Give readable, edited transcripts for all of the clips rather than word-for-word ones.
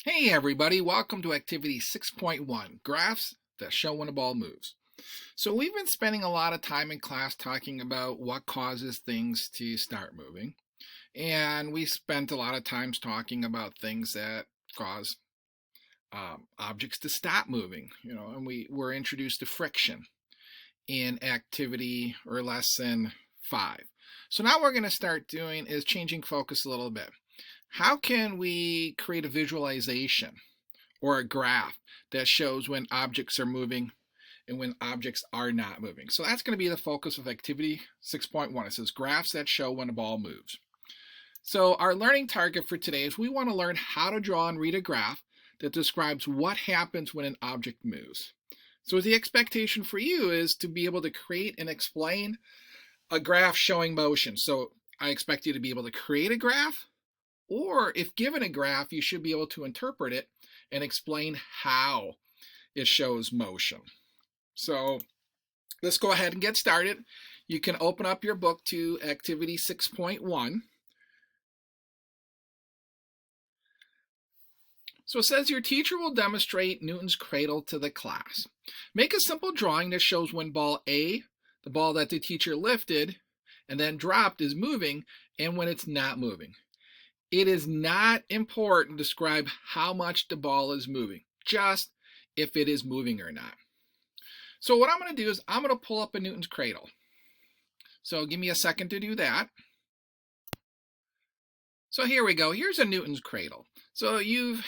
Hey everybody, welcome to activity 6.1, graphs that show when a ball moves. So we've been spending a lot of time in class talking about what causes things to start moving. And we spent a lot of times talking about things that cause objects to stop moving, and we were introduced to friction in activity or lesson 5. So now what we're going to start doing is changing focus a little bit. How can we create a visualization or a graph that shows when objects are moving and when objects are not moving? So that's going to be the focus of activity 6.1. It says graphs that show when a ball moves. So our learning target for today is we want to learn how to draw and read a graph that describes what happens when an object moves. So the expectation for you is to be able to create and explain a graph showing motion. So I expect you to be able to create a graph, or if given a graph, you should be able to interpret it and explain how it shows motion. So let's go ahead and get started. You can open up your book to activity 6.1. So it says your teacher will demonstrate Newton's cradle to the class. Make a simple drawing that shows when ball A, the ball that the teacher lifted and then dropped, is moving and when it's not moving. It is not important to describe how much the ball is moving, just if it is moving or not. So what I'm going to do is I'm going to pull up a Newton's cradle. So give me a second to do that. So here we go. Here's a Newton's cradle. So you've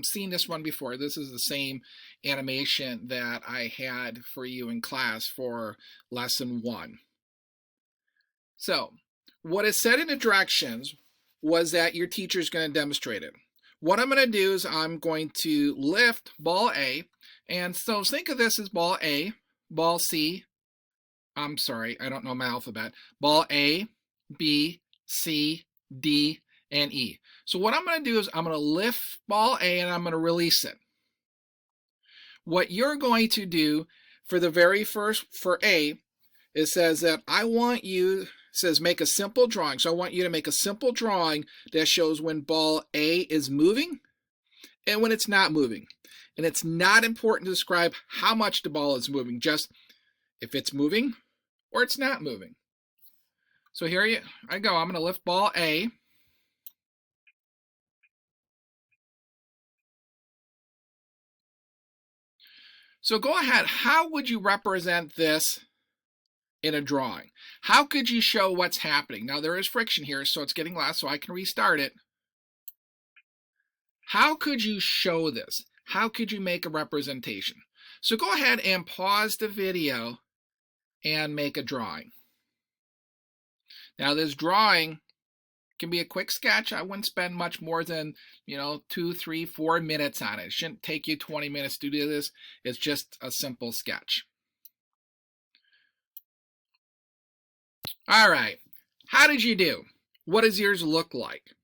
seen this one before. This is the same animation that I had for you in class for lesson 1. So what is said in the directions was that your teacher is going to demonstrate it. What I'm going to do is I'm going to lift ball A. And so think of this as ball A, ball C. I'm sorry, I don't know my alphabet. Ball A, B, C, D, and E. So what I'm going to do is I'm going to lift ball A and I'm going to release it. What you're going to do for the very first, for A, it says that I want you, it says make a simple drawing. So I want you to make a simple drawing that shows when ball A is moving and when it's not moving. And it's not important to describe how much the ball is moving, just if it's moving or it's not moving. So here I go. I'm going to lift ball A. So go ahead. How would you represent this in a drawing? How could you show what's happening? Now there is friction here, so it's getting less, so I can restart it. How could you show this? How could you make a representation? So go ahead and pause the video and make a drawing. Now this drawing can be a quick sketch. I wouldn't spend much more than 2, 3, 4 minutes on it. It shouldn't take you 20 minutes to do this. It's just a simple sketch. All right, how did you do? What does yours look like?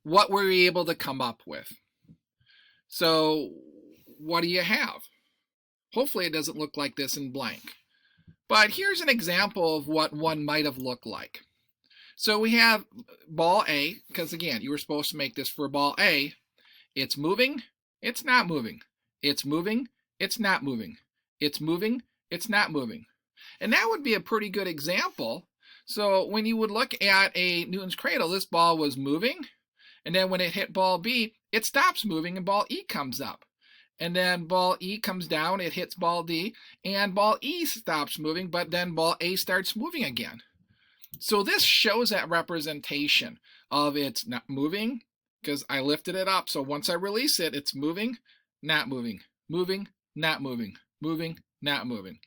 What were you able to come up with? So what do you have? Hopefully it doesn't look like this in blank. But here's an example of what one might have looked like. So we have ball A, because again, you were supposed to make this for ball A. It's moving, it's not moving. It's moving, it's not moving. It's moving, it's not moving. And that would be a pretty good example. So when you would look at a Newton's cradle, this ball was moving, and then when it hit ball B, it stops moving and ball E comes up. And then ball E comes down, it hits ball D, and ball E stops moving, but then ball A starts moving again. So this shows that representation of it's not moving because I lifted it up. So once I release it, it's moving, not moving, moving, not moving, moving, not moving.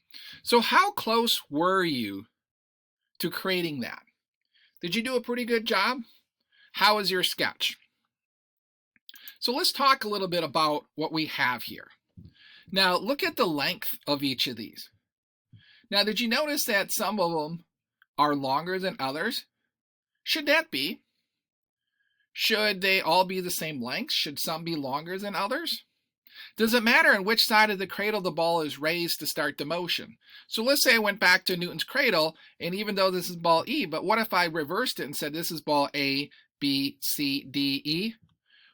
So how close were you to creating that? Did you do a pretty good job? How is your sketch? So let's talk a little bit about what we have here. Now look at the length of each of these. Now did you notice that some of them are longer than others? Should that be? Should they all be the same length? Should some be longer than others? Does it matter on which side of the cradle the ball is raised to start the motion? So let's say I went back to Newton's cradle, and even though this is ball E, but what if I reversed it and said this is ball A, B, C, D, E?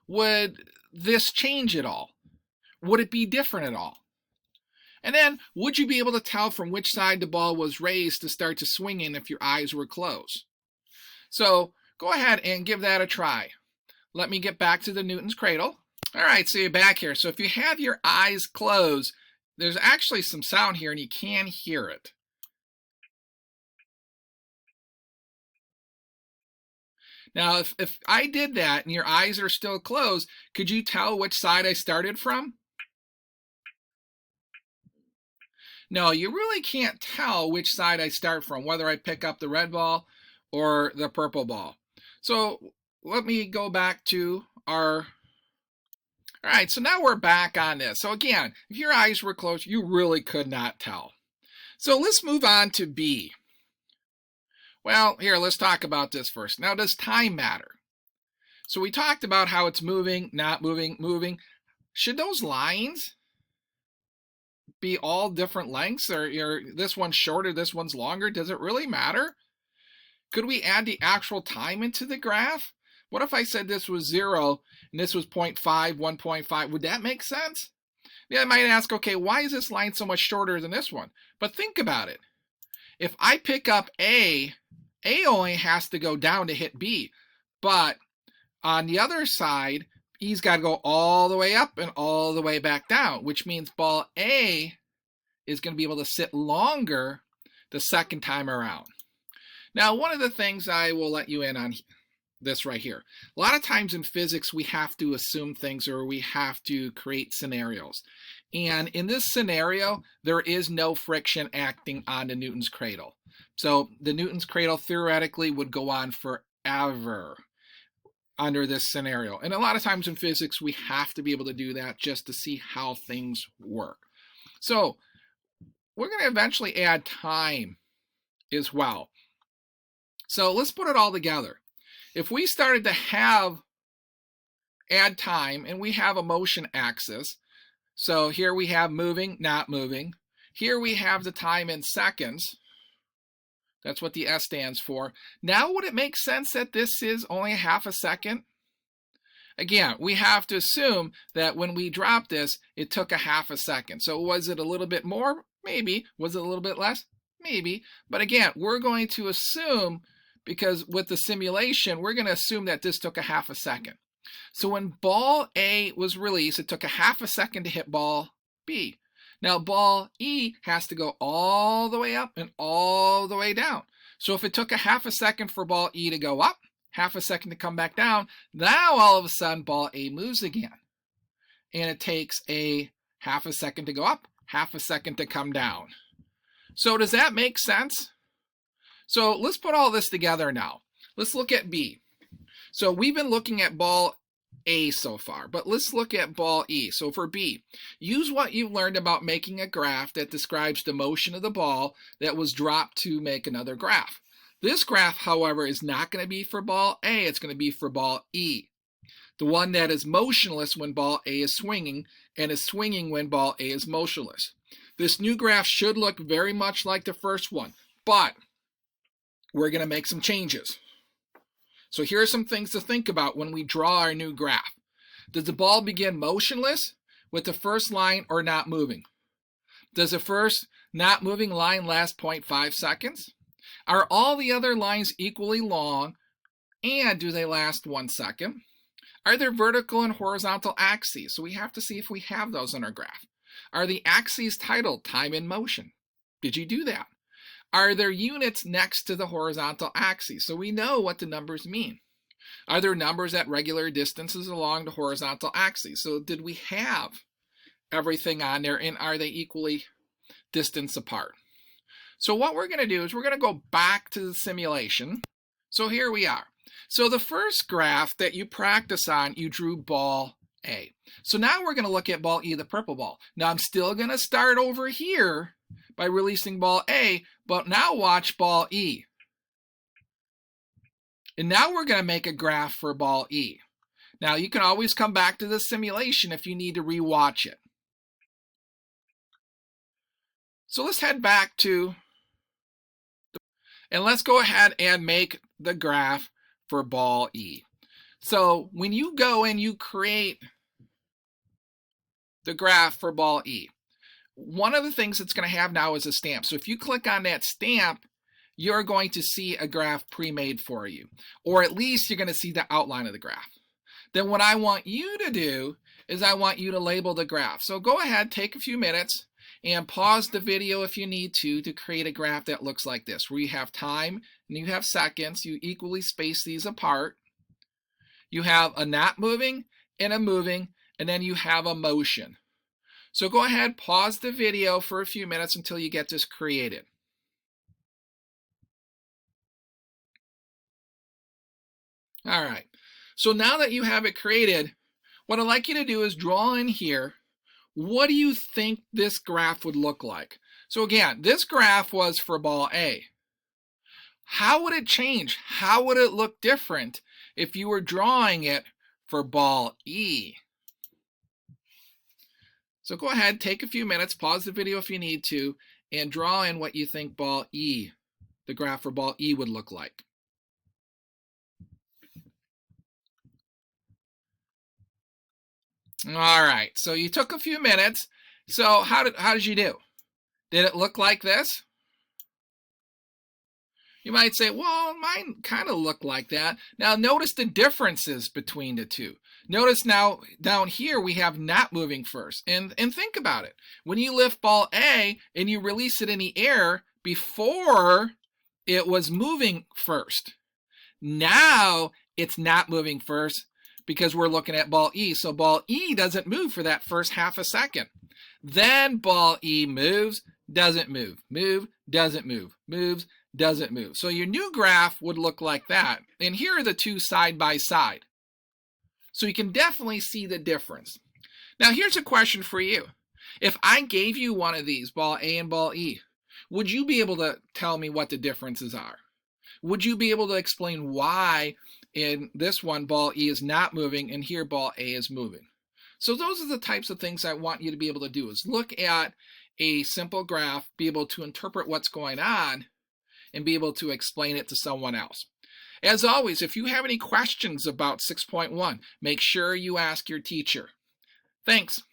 Would this change at all? Would it be different at all? And then, would you be able to tell from which side the ball was raised to start to swing in if your eyes were closed? So go ahead and give that a try. Let me get back to the Newton's cradle. All right, so you're back here. So if you have your eyes closed, there's actually some sound here and you can hear it. Now, if I did that and your eyes are still closed, could you tell which side I started from? No, you really can't tell which side I start from, whether I pick up the red ball or the purple ball. So let me go back to our... All right, so now we're back on this. So again, if your eyes were closed, you really could not tell. So let's move on to B. Well, here, let's talk about this first. Now, does time matter? So we talked about how it's moving, not moving, moving. Should those lines be all different lengths, or this one's shorter, this one's longer? Does it really matter? Could we add the actual time into the graph? What if I said this was 0 and this was 0.5, 1.5? Would that make sense? Yeah, I might ask, okay, why is this line so much shorter than this one? But think about it. If I pick up A only has to go down to hit B. But on the other side, E's got to go all the way up and all the way back down, which means ball A is going to be able to sit longer the second time around. Now, one of the things I will let you in on this right here. A lot of times in physics, we have to assume things, or we have to create scenarios. And in this scenario, there is no friction acting on the Newton's cradle. So the Newton's cradle theoretically would go on forever under this scenario. And a lot of times in physics, we have to be able to do that just to see how things work. So we're going to eventually add time as well. So let's put it all together. If we started to add time, and we have a motion axis, so here we have moving, not moving. Here we have the time in seconds. That's what the S stands for. Now, would it make sense that this is only half a second? Again, we have to assume that when we dropped this, it took a half a second. So was it a little bit more? Maybe. Was it a little bit less? Maybe. But again, we're going to assume, because with the simulation, we're going to assume that this took a half a second. So when ball A was released, it took a half a second to hit ball B. Now ball E has to go all the way up and all the way down. So if it took a half a second for ball E to go up, half a second to come back down, now all of a sudden ball A moves again. And it takes a half a second to go up, half a second to come down. So does that make sense? So let's put all this together now. Let's look at B. So we've been looking at ball A so far, but let's look at ball E. So for B, use what you've learned about making a graph that describes the motion of the ball that was dropped to make another graph. This graph, however, is not going to be for ball A, it's going to be for ball E, the one that is motionless when ball A is swinging and is swinging when ball A is motionless. This new graph should look very much like the first one, but we're going to make some changes. So here are some things to think about when we draw our new graph. Does the ball begin motionless with the first line or not moving? Does the first not moving line last 0.5 seconds? Are all the other lines equally long, and do they last 1 second? Are there vertical and horizontal axes? So we have to see if we have those in our graph. Are the axes titled time in motion? Did you do that? Are there units next to the horizontal axis? So we know what the numbers mean. Are there numbers at regular distances along the horizontal axis? So did we have everything on there, and are they equally distance apart? So what we're going to do is we're going to go back to the simulation. So here we are. So the first graph that you practice on, you drew ball A. So now we're going to look at ball E, the purple ball. Now I'm still going to start over here by releasing ball A, but now watch ball E. And now we're going to make a graph for ball E. Now you can always come back to the simulation if you need to rewatch it. So let's head back to, and let's go ahead and make the graph for ball E. So when you go and you create the graph for ball E. One of the things it's going to have now is a stamp. So if you click on that stamp, you're going to see a graph pre-made for you, or at least you're going to see the outline of the graph. Then what I want you to do is I want you to label the graph. So go ahead, take a few minutes and pause the video if you need to create a graph that looks like this, where you have time and you have seconds. You equally space these apart. You have a not moving and a moving, and then you have a motion. So go ahead, pause the video for a few minutes until you get this created. All right, so now that you have it created, what I'd like you to do is draw in here, what do you think this graph would look like? So again, this graph was for ball A. How would it change? How would it look different if you were drawing it for ball E? So go ahead, take a few minutes, pause the video if you need to, and draw in what you think ball E, the graph for ball E, would look like. All right, so you took a few minutes. So how did you do? Did it look like this? You might say, well, mine kind of looked like that. Now notice the differences between the two. Notice now down here we have not moving first. And think about it. When you lift ball A and you release it in the air, before it was moving first. Now it's not moving first because we're looking at ball E. So ball E doesn't move for that first half a second. Then ball E moves, doesn't move, doesn't move, moves, doesn't move. So your new graph would look like that. And here are the two side by side. So you can definitely see the difference. Now here's a question for you. If I gave you one of these, ball A and ball E, would you be able to tell me what the differences are? Would you be able to explain why in this one ball E is not moving and here ball A is moving? So those are the types of things I want you to be able to do, is look at a simple graph, be able to interpret what's going on, and be able to explain it to someone else. As always, if you have any questions about 6.1, make sure you ask your teacher. Thanks.